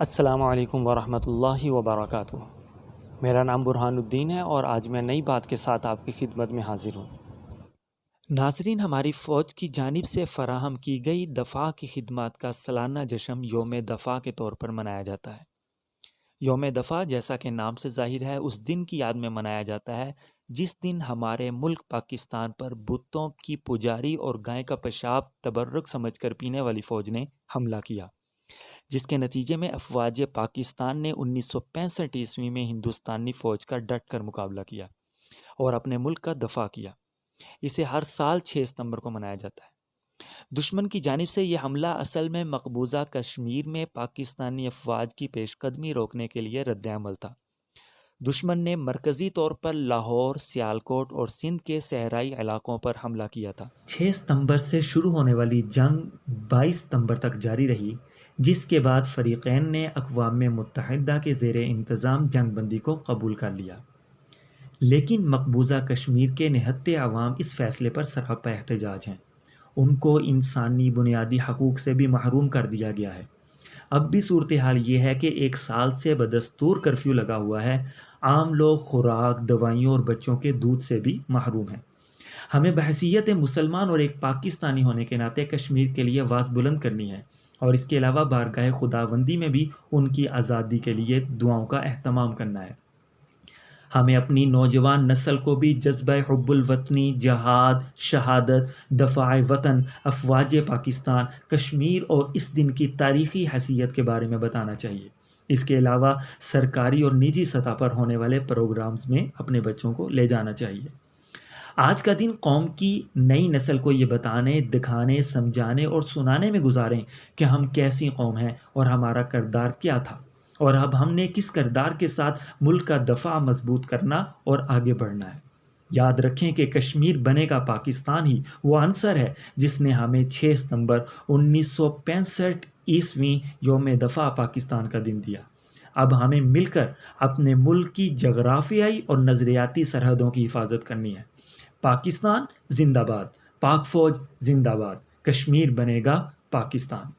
السلام علیکم ورحمۃ اللہ وبرکاتہ۔ میرا نام برحان الدین ہے اور آج میں نئی بات کے ساتھ آپ کی خدمت میں حاضر ہوں۔ ناظرین، ہماری فوج کی جانب سے فراہم کی گئی دفاع کی خدمات کا سالانہ جشن یوم دفاع کے طور پر منایا جاتا ہے۔ یوم دفاع جیسا کہ نام سے ظاہر ہے اس دن کی یاد میں منایا جاتا ہے جس دن ہمارے ملک پاکستان پر بتوں کی پجاری اور گائے کا پیشاب تبرک سمجھ کر پینے والی فوج نے حملہ کیا، جس کے نتیجے میں افواج پاکستان نے 1965 میں ہندوستانی فوج کا ڈٹ کر مقابلہ کیا اور اپنے ملک کا دفاع کیا۔ اسے ہر سال 6 ستمبر کو منایا جاتا ہے۔ دشمن کی جانب سے یہ حملہ اصل میں مقبوضہ کشمیر میں پاکستانی افواج کی پیش قدمی روکنے کے لیے رد عمل تھا۔ دشمن نے مرکزی طور پر لاہور، سیالکوٹ اور سندھ کے صحرائی علاقوں پر حملہ کیا تھا۔ 6 ستمبر سے شروع ہونے والی جنگ 22 ستمبر تک جاری رہی، جس کے بعد فریقین نے اقوام متحدہ کے زیر انتظام جنگ بندی کو قبول کر لیا، لیکن مقبوضہ کشمیر کے نہتے عوام اس فیصلے پر سراپا احتجاج ہیں۔ ان کو انسانی بنیادی حقوق سے بھی محروم کر دیا گیا ہے۔ اب بھی صورتحال یہ ہے کہ 1 سال سے بدستور کرفیو لگا ہوا ہے۔ عام لوگ خوراک، دوائیوں اور بچوں کے دودھ سے بھی محروم ہیں۔ ہمیں بحیثیت مسلمان اور ایک پاکستانی ہونے کے ناطے کشمیر کے لیے آواز بلند کرنی ہے اور اس کے علاوہ بارگاہ خداوندی میں بھی ان کی آزادی کے لیے دعاؤں کا اہتمام کرنا ہے۔ ہمیں اپنی نوجوان نسل کو بھی جذبہ حب الوطنی، جہاد، شہادت، دفاع وطن، افواج پاکستان، کشمیر اور اس دن کی تاریخی حیثیت کے بارے میں بتانا چاہیے۔ اس کے علاوہ سرکاری اور نجی سطح پر ہونے والے پروگرامز میں اپنے بچوں کو لے جانا چاہیے۔ آج کا دن قوم کی نئی نسل کو یہ بتانے، دکھانے، سمجھانے اور سنانے میں گزاریں کہ ہم کیسی قوم ہیں اور ہمارا کردار کیا تھا، اور اب ہم نے کس کردار کے ساتھ ملک کا دفاع مضبوط کرنا اور آگے بڑھنا ہے۔ یاد رکھیں کہ کشمیر بنے گا پاکستان ہی وہ عنصر ہے جس نے ہمیں 6 ستمبر 1965 یوم دفاع پاکستان کا دن دیا۔ اب ہمیں مل کر اپنے ملک کی جغرافیائی اور نظریاتی سرحدوں کی حفاظت کرنی ہے۔ پاکستان زندہ باد، پاک فوج زندہ باد، کشمیر بنے گا پاکستان۔